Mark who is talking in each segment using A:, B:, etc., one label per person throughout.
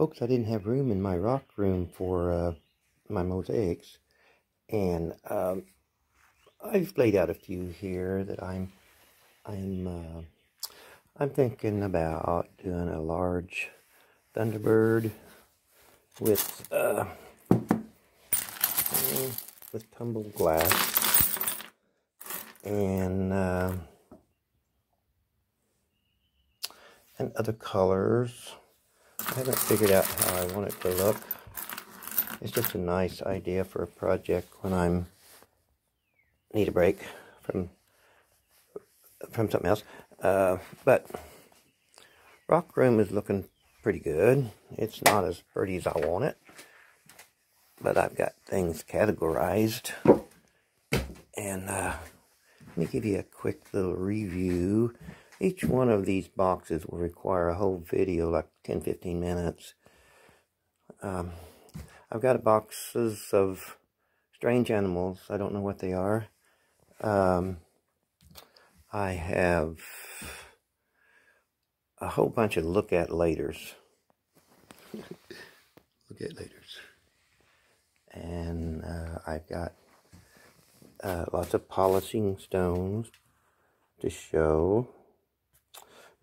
A: Folks, I didn't have room in my rock room for my mosaics, and I've laid out a few here that I'm thinking about doing a large Thunderbird with tumbled glass and other colors. I haven't figured out how I want it to look. It's just a nice idea for a project when I need a break from something else. But rock room is looking pretty good. It's not as pretty as I want it, but I've got things categorized. And let me give you a quick little review. Each one of these boxes will require a whole video, like 10-15 minutes. I've got boxes of strange animals. I don't know what they are. I have a whole bunch of look at laters. Look at laters. And I've got lots of polishing stones to show.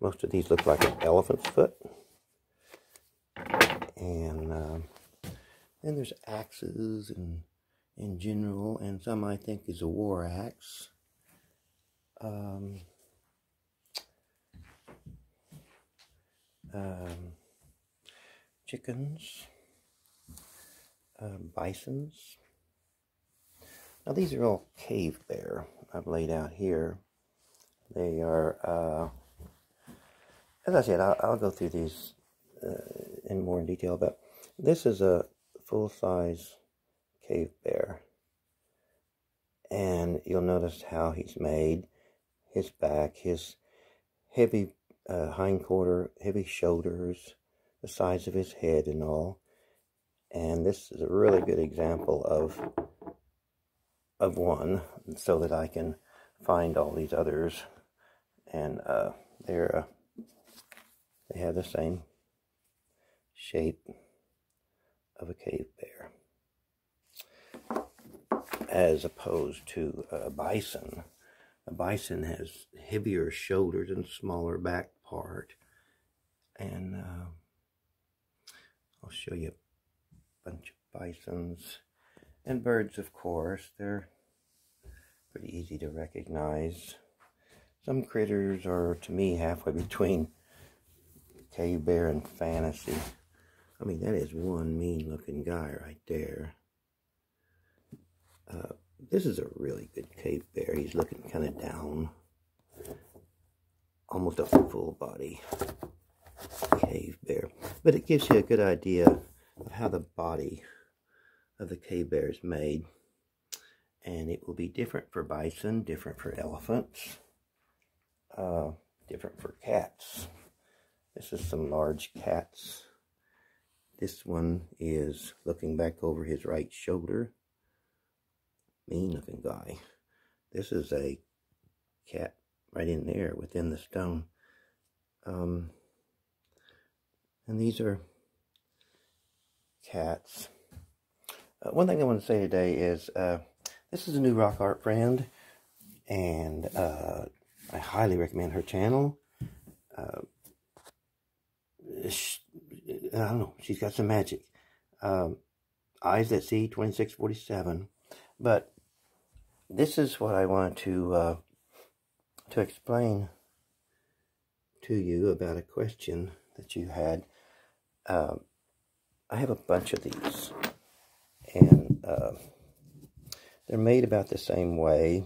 A: Most of these look like an elephant's foot. And then there's axes in general, and some I think is a war axe. Chickens, bisons. Now these are all cave bear I've laid out here. They are, as I said, I'll go through these in more detail, but this is a full-size cave bear. And you'll notice how he's made. His back, his heavy hindquarter, heavy shoulders, the size of his head and all. And this is a really good example of one, so that I can find all these others. And they have the same shape of a cave bear, as opposed to a bison. A bison has heavier shoulders and smaller back part. And I'll show you a bunch of bisons. And birds, of course. They're pretty easy to recognize. Some critters are, to me, halfway between cave bear and fantasy. I mean, that is one mean-looking guy right there. This is a really good cave bear. He's looking kind of down. Almost a full body cave bear. But it gives you a good idea of how the body of the cave bear is made. And it will be different for bison, different for elephants, different for cats. This is some large cats. This one is looking back over his right shoulder. Mean looking guy. This is a cat right in there within the stone. And these are cats. One thing I want to say today is this is a new rock art friend, and I highly recommend her channel. I don't know, she's got some magic. Eyes that See 2647. But this is what I want to explain to you about a question that you had. I have a bunch of these, and they're made about the same way.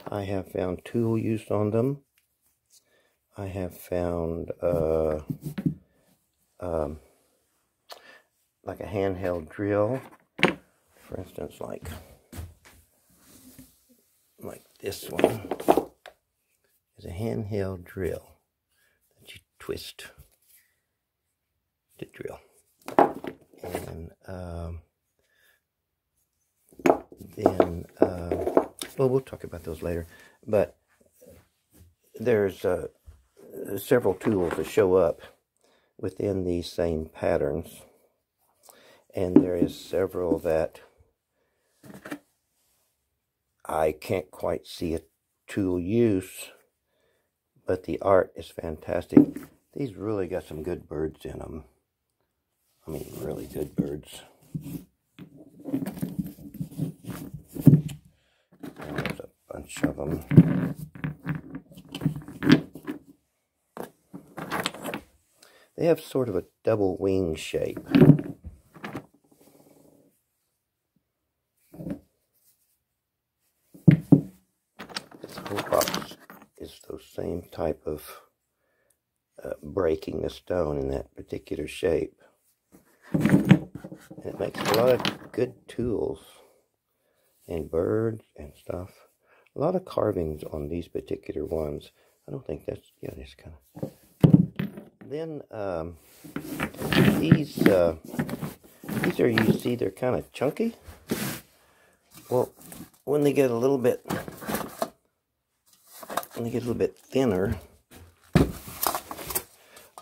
A: I have found tool use on them. I have found like a handheld drill, for instance, like this one is a handheld drill that you twist to drill. And then, well, we'll talk about those later. But there's several tools that show up within these same patterns. And there is several that I can't quite see a tool use, but the art is fantastic. These really got some good birds in them. I mean, really good birds. And there's a bunch of them. They have sort of a double wing shape. This whole box is those same type of breaking the stone in that particular shape. And it makes a lot of good tools and birds and stuff. A lot of carvings on these particular ones. I don't think that's, yeah, this kind of. Then these are, you see, they're kind of chunky. Well, when they get a little bit thinner,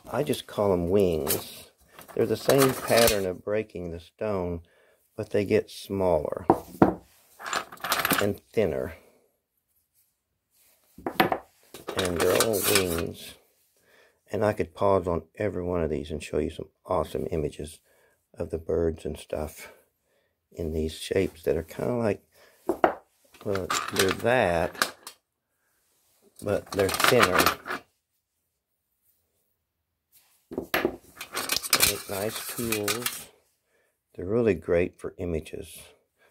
A: I just call them wings. They're the same pattern of breaking the stone, but they get smaller and thinner. And they're all wings. And I could pause on every one of these and show you some awesome images of the birds and stuff in these shapes that are kind of like, well, they're that, but they're thinner. They make nice tools. They're really great for images,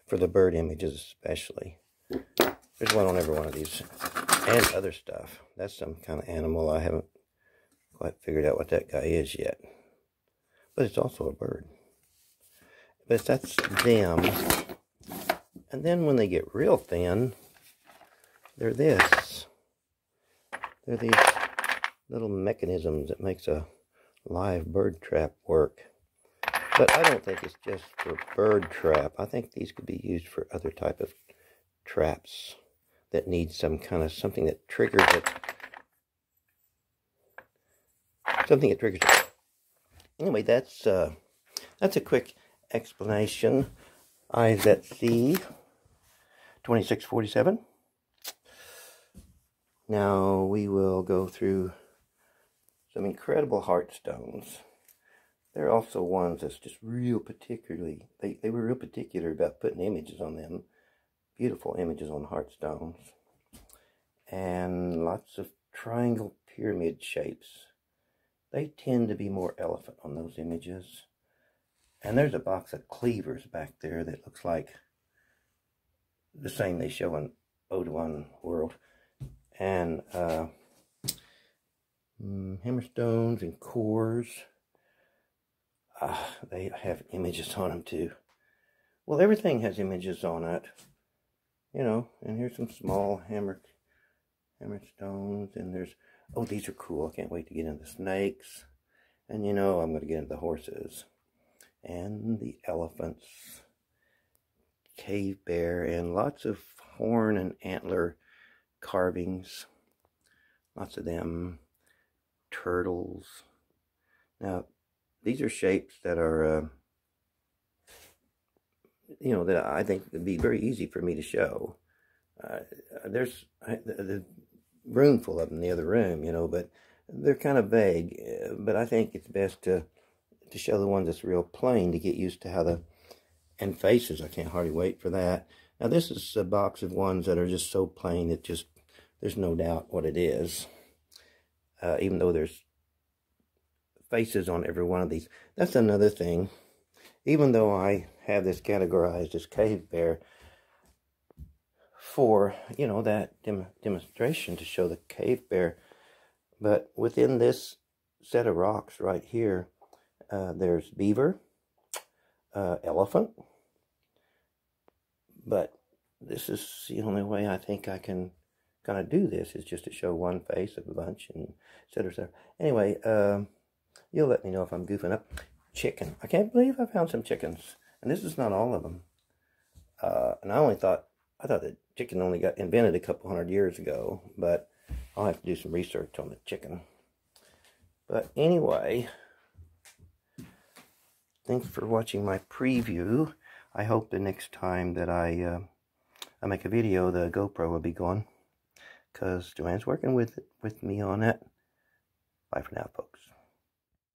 A: for the bird images especially. There's one on every one of these, and other stuff. That's some kind of animal. I haven't quite figured out what that guy is yet, but it's also a bird. But that's them. And then when they get real thin, they're this. They're these little mechanisms that makes a live bird trap work. But I don't think it's just for bird trap. I think these could be used for other type of traps that need some kind of something that triggers it. Something that triggers it. Anyway, that's a quick explanation. Eyes at Sea, 2647. Now we will go through some incredible heartstones. There are also ones that's just real particularly, they were real particular about putting images on them. Beautiful images on heartstones. And lots of triangle pyramid shapes. They tend to be more elephant on those images. And there's a box of cleavers back there that looks like the same they show in Ode to One World. And hammerstones and cores. They have images on them too. Well, everything has images on it. You know, and here's some small hammerstones. And there's, oh, these are cool. I can't wait to get into the snakes. And you know, I'm going to get into the horses. And the elephants. Cave bear. And lots of horn and antler carvings. Lots of them. Turtles. Now, these are shapes that are, you know, that I think would be very easy for me to show. There's the room full of them in the other room, you know, but they're kind of vague. But I think it's best to show the ones that's real plain to get used to how and faces. I can't hardly wait for that. Now, this is a box of ones that are just so plain that just, there's no doubt what it is. Even though there's faces on every one of these. That's another thing. Even though I have this categorized as cave bear for, you know, that demonstration to show the cave bear, but within this set of rocks right here, there's beaver, elephant, but this is the only way I think I can kind of do this, is just to show one face of a bunch, and et cetera, et cetera. Anyway, you'll let me know if I'm goofing up. chicken. I can't believe I found some chickens. And this is not all of them. And I thought that chicken only got invented a couple hundred years ago, but I'll have to do some research on the chicken. But anyway, thanks for watching my preview. I hope the next time that I make a video, the GoPro will be gone, because Joanne's working with me on it. Bye for now, folks.